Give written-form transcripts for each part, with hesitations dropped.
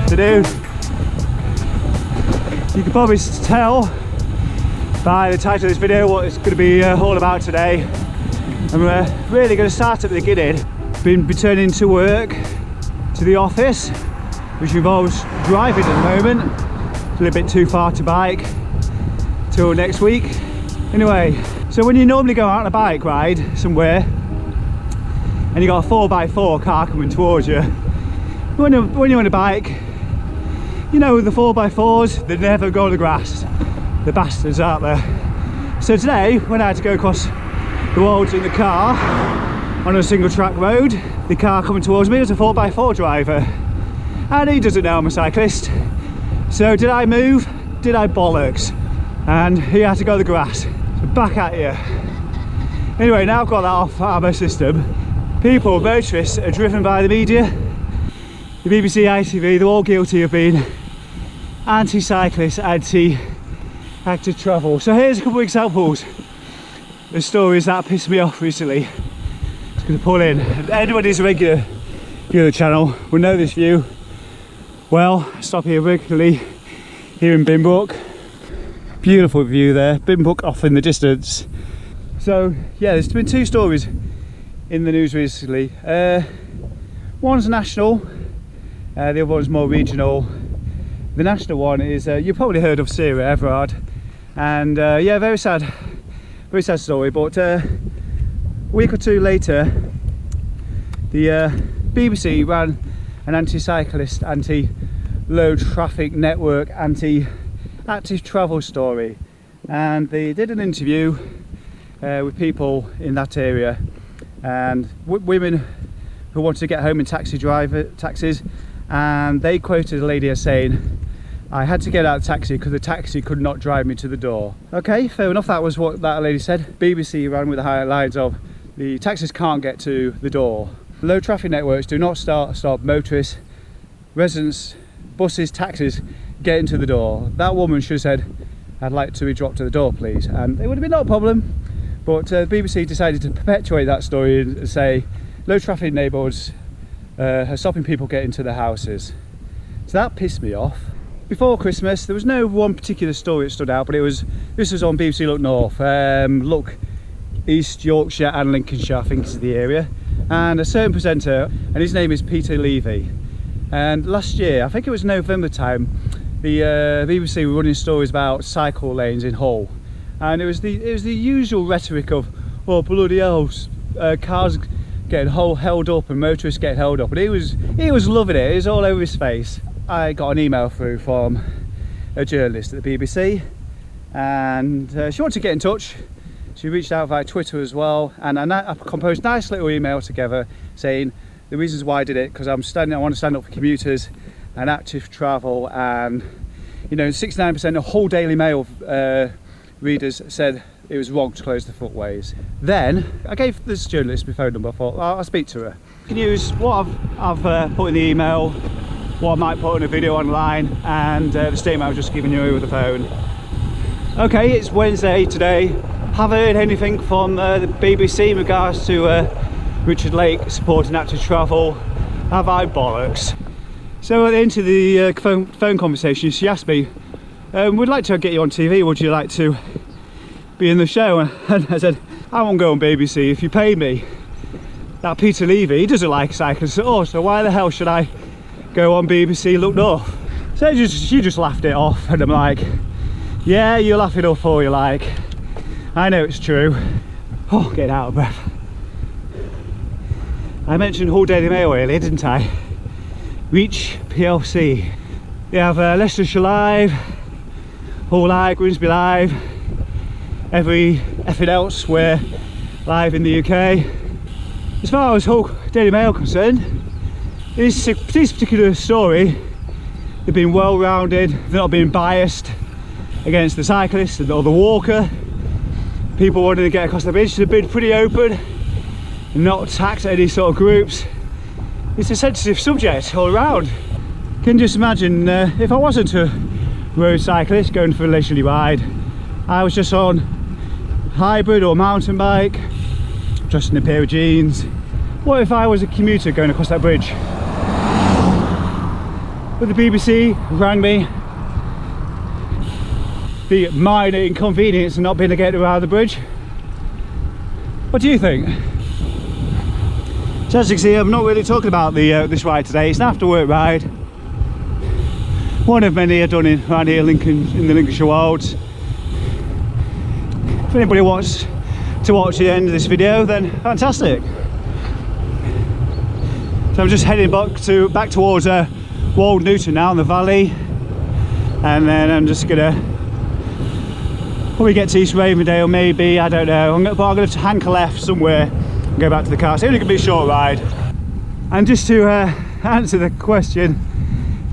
afternoon. You can probably tell by the title of this video what it's going to be all about today. I'm really going to start at the beginning. Been returning to work, to the office, which involves driving at the moment. It's a little bit too far to bike till next week. Anyway, so when you normally go out on a bike ride somewhere and you got a 4x4 car coming towards you, when you're on a bike, you know the 4x4s, they never go on the grass. The bastards out there. So today, when I had to go across the roads in the car on a single track road, the car coming towards me was a 4x4 driver, and he doesn't know I'm a cyclist. So did I move? Did I bollocks? And he had to go the grass. So back at you. Anyway, now I've got that off out of my system. People, motorists, are driven by the media, the BBC, ITV, they're all guilty of being anti-cyclists, anti-active travel. So here's a couple of examples of stories that pissed me off recently. Just going to pull in. Anyone who's a regular viewer of the channel will know this view well. I stop here regularly here in Binbrook. Beautiful view there, Binbrook off in the distance. So yeah, there's been two stories in the news recently. One's national, the other one's more regional. The national one is, you've probably heard of Sarah Everard, and yeah, very sad story. But a week or two later, the BBC ran an anti-cyclist, anti-low traffic network, anti-active travel story, and they did an interview with people in that area, and women who wanted to get home in taxis, and they quoted a lady as saying, "I had to get out of the taxi because the taxi could not drive me to the door." Okay, fair enough, that was what that lady said. BBC ran with the highlights of the taxis can't get to the door. Low traffic networks do not stop motorists, residents, buses, taxis getting to the door. That woman should have said, "I'd like to be dropped to the door, please," and it would have been no problem. But the BBC decided to perpetuate that story and say low traffic neighbourhoods are stopping people getting to their houses. So that pissed me off. Before Christmas, there was no one particular story that stood out, but this was on BBC Look North, Look East Yorkshire and Lincolnshire, I think is the area, and a certain presenter, and his name is Peter Levy. And last year, I think it was November time, the BBC were running stories about cycle lanes in Hull, and it was the usual rhetoric of, oh bloody hell, cars getting held up and motorists getting held up, and he was loving it. It was all over his face. I got an email through from a journalist at the BBC, and she wanted to get in touch. She reached out via Twitter as well, and I composed a nice little email together saying the reasons why I did it, because I want to stand up for commuters and active travel, and you know, 69% of Hull Daily Mail readers said it was wrong to close the footways. Then I gave this journalist my phone number. I thought, I'll speak to her. You can use what I've put in the email, what I might put in a video online, and the statement I was just giving you over the phone. Okay, it's Wednesday today. Haven't heard anything from the BBC in regards to Richard Lake supporting active travel. Have I bollocks? So at the end of the phone conversation, she asked me, "We'd like to get you on TV. Would you like to be in the show?" And I said, "I won't go on BBC if you pay me." That Peter Levy, he doesn't like cyclists at all, so why the hell should I go on BBC Look North? So she just laughed it off, and I'm like, yeah, you laugh it off all you like. I know it's true. Oh, getting out of breath. I mentioned Hull Daily Mail earlier, didn't I? Reach PLC. They have Leicestershire Live, Hull Live, Grimsby Live, everything else we're live in the UK. As far as Hull Daily Mail concerned, this particular story, they've been well rounded, they're not being biased against the cyclist or the walker. People wanting to get across the bridge, they've been pretty open and not attacked any sort of groups. It's a sensitive subject all around. Can just imagine if I wasn't a road cyclist going for a leisurely ride, I was just on hybrid or mountain bike, just in a pair of jeans. What if I was a commuter going across that bridge? But the BBC rang me. The minor inconvenience of not being able to get around the bridge. What do you think? So as you can see, I'm not really talking about this ride today. It's an after work ride. One of many I've done around here in the Lincolnshire Wilds. If anybody wants to watch the end of this video, then fantastic. So I'm just heading back towards Wold Newton now in the valley, and then I'm just gonna probably get to East Ravendale, maybe, I don't know. I'm gonna have to hanker left somewhere and go back to the car. It's only gonna be a short ride. And just to answer the question,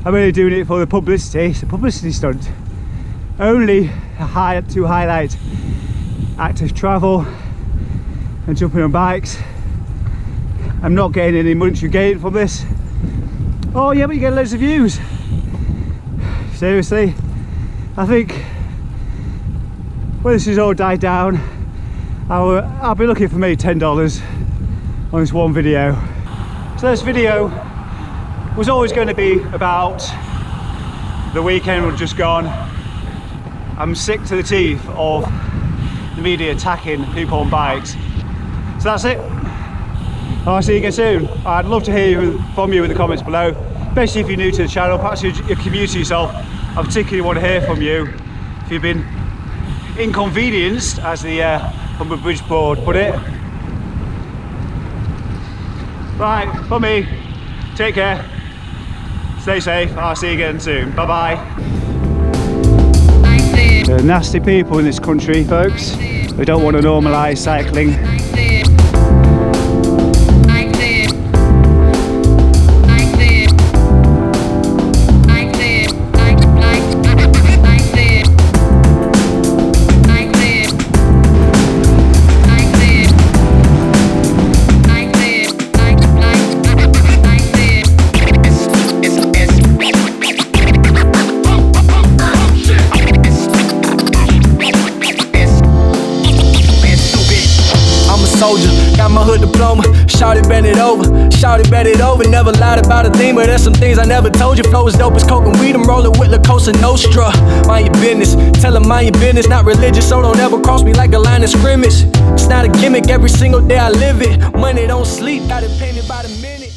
I'm really doing it for the publicity. It's a publicity stunt. Only to highlight active travel and jumping on bikes. I'm not getting any monetary gain from this. Oh yeah, but you get loads of views. Seriously, I think when this is all died down, I'll be looking for maybe $10 on this one video. So this video was always going to be about the weekend we've just gone. I'm sick to the teeth of the media attacking people on bikes. So that's it. I'll see you again soon. I'd love to hear from you in the comments below, especially if you're new to the channel, perhaps you're commuting yourself. I particularly want to hear from you if you've been inconvenienced, as the Humber Bridge board put it. Right, from me, take care, stay safe, I'll see you again soon. Bye bye. There are nasty people in this country, folks. They don't want to normalise cycling. Soldier, got my hood diploma, shawty bend it over, shawty bend it over, never lied about a thing, but there's some things I never told you. Flow is dope as coke and weed, I'm rolling with La Cosa Nostra. Mind your business, tell them mind your business, not religious, so don't ever cross me like a line of scrimmage. It's not a gimmick, every single day I live it, money don't sleep, got it painted by the minute.